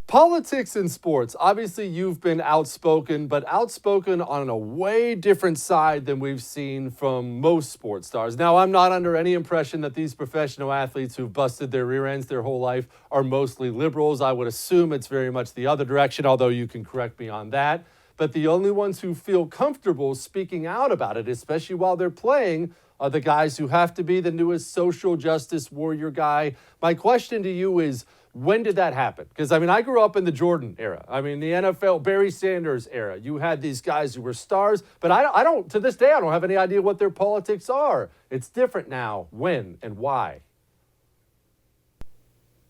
Politics in sports. Obviously, you've been outspoken, but outspoken on a way different side than we've seen from most sports stars. Now, I'm not under any impression that these professional athletes who've busted their rear ends their whole life are mostly liberals. I would assume it's very much the other direction, although you can correct me on that. But the only ones who feel comfortable speaking out about it, especially while they're playing, are the guys who have to be the newest social justice warrior guy. My question to you is, when did that happen? Because, I mean, I grew up in the Jordan era. I mean, the NFL, Barry Sanders era. You had these guys who were stars, but I don't, to this day, I don't have any idea what their politics are. It's different now. When and why?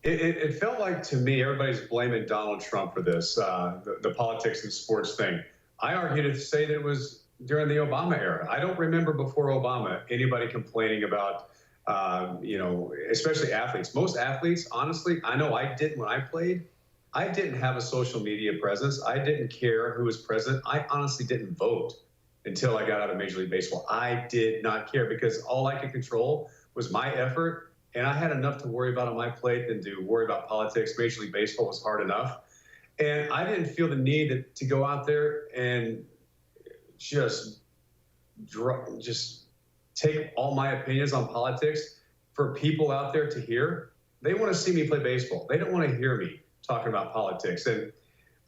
It felt like, to me, everybody's blaming Donald Trump for this, the politics and sports thing. I argue to say that it was during the Obama era. I don't remember before Obama anybody complaining about especially athletes. Most athletes, honestly, I know I didn't when I played. I didn't have a social media presence. I didn't care who was president. I honestly didn't vote until I got out of Major League Baseball. I did not care because all I could control was my effort, and I had enough to worry about on my plate than to worry about politics. Major League Baseball was hard enough. And I didn't feel the need to go out there and just take all my opinions on politics for people out there to hear. They want to see me play baseball. They don't want to hear me talking about politics. And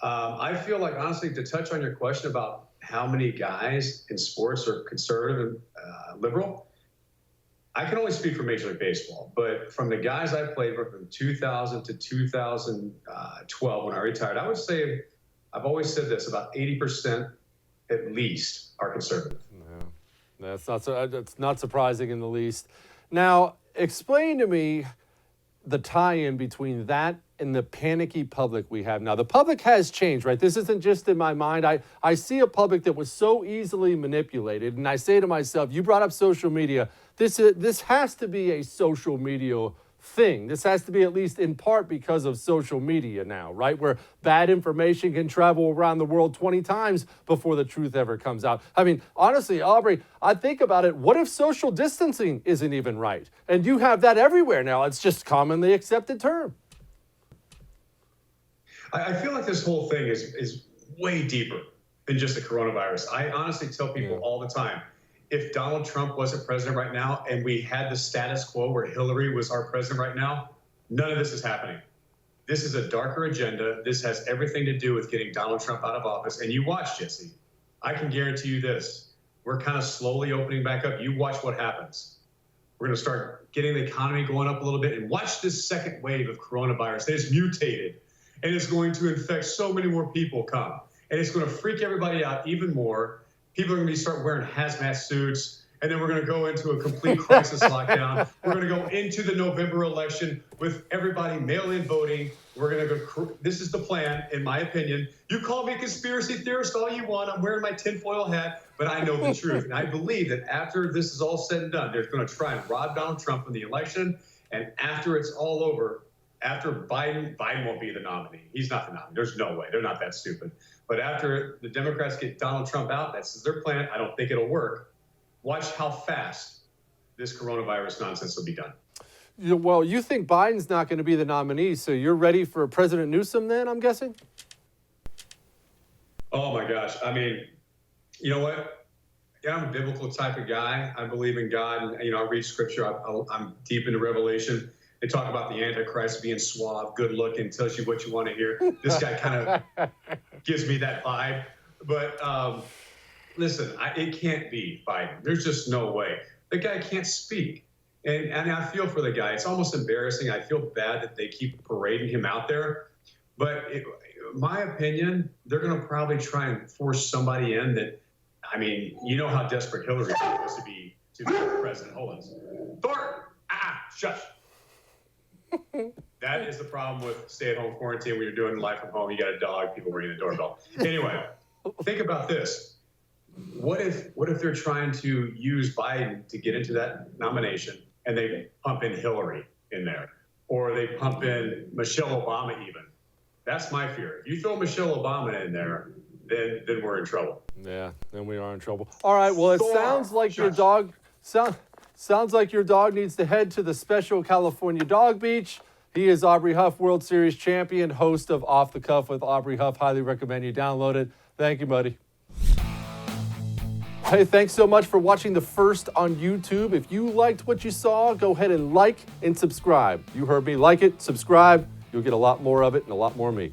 I feel like, honestly, to touch on your question about how many guys in sports are conservative and liberal, I can only speak for Major League Baseball. But from the guys I played with from 2000 to 2012 when I retired, I would say, I've always said this, about 80% at least are conservative. That's not surprising in the least. Now, explain to me the tie-in between that and the panicky public we have now. The public has changed, right? This isn't just in my mind. I see a public that was so easily manipulated, and I say to myself, you brought up social media. This has to be a social media thing. This has to be at least in part because of social media now, right? Where bad information can travel around the world 20 times before the truth ever comes out. I mean, honestly, Aubrey, I think about it. What if social distancing isn't even right? And you have that everywhere now. It's just commonly accepted term. I feel like this whole thing is way deeper than just the coronavirus. I honestly tell people all the time, if Donald Trump wasn't president right now and we had the status quo where Hillary was our president right now, none of this is happening. This is a darker agenda. This has everything to do with getting Donald Trump out of office. And you watch, Jesse. I can guarantee you this. We're kind of slowly opening back up. You watch what happens. We're going to start getting the economy going up a little bit. And watch this second wave of coronavirus that is mutated and it's going to infect so many more people come. And it's going to freak everybody out even more. People are going to start wearing hazmat suits, and then we're going to go into a complete crisis lockdown. We're going to go into the November election with everybody mail-in voting. We're going to go. This is the plan, in my opinion. You call me a conspiracy theorist all you want. I'm wearing my tinfoil hat, but I know the truth. And I believe that after this is all said and done, they're going to try and rob Donald Trump from the election. And after it's all over, after Biden won't be the nominee. He's not the nominee. There's no way. They're not that stupid. But after the Democrats get Donald Trump out, that's their plan. I don't think it'll work. Watch how fast this coronavirus nonsense will be done. Well, you think Biden's not going to be the nominee, so you're ready for President Newsom then, I'm guessing? Oh, my gosh. I mean, you know what? Yeah, I'm a biblical type of guy. I believe in God. And, I read scripture. I'm deep into Revelation. They talk about the Antichrist being suave, good looking, tells you what you want to hear. This guy kind of gives me that vibe. But listen, it can't be Biden. There's just no way. The guy can't speak. And I feel for the guy. It's almost embarrassing. I feel bad that they keep parading him out there. But in my opinion, they're going to probably try and force somebody in that, I mean, you know how desperate Hillary was to be president. Hold on. Thor! Shush. That is the problem with stay-at-home quarantine when you're doing life from home. You got a dog, people ringing the doorbell. Anyway, think about this. What if they're trying to use Biden to get into that nomination and they pump in Hillary in there, or they pump in Michelle Obama even? That's my fear. If you throw Michelle Obama in there, then we're in trouble. Yeah, then we are in trouble. All right, well, it sounds like your dog sounds like your dog needs to head to the special California dog beach. He is Aubrey Huff, World Series champion, host of Off the Cuff with Aubrey Huff. Highly recommend you download it. Thank you, buddy. Hey, thanks so much for watching the first on YouTube. If you liked what you saw, go ahead and like and subscribe. You heard me. Like it, subscribe. You'll get a lot more of it and a lot more of me.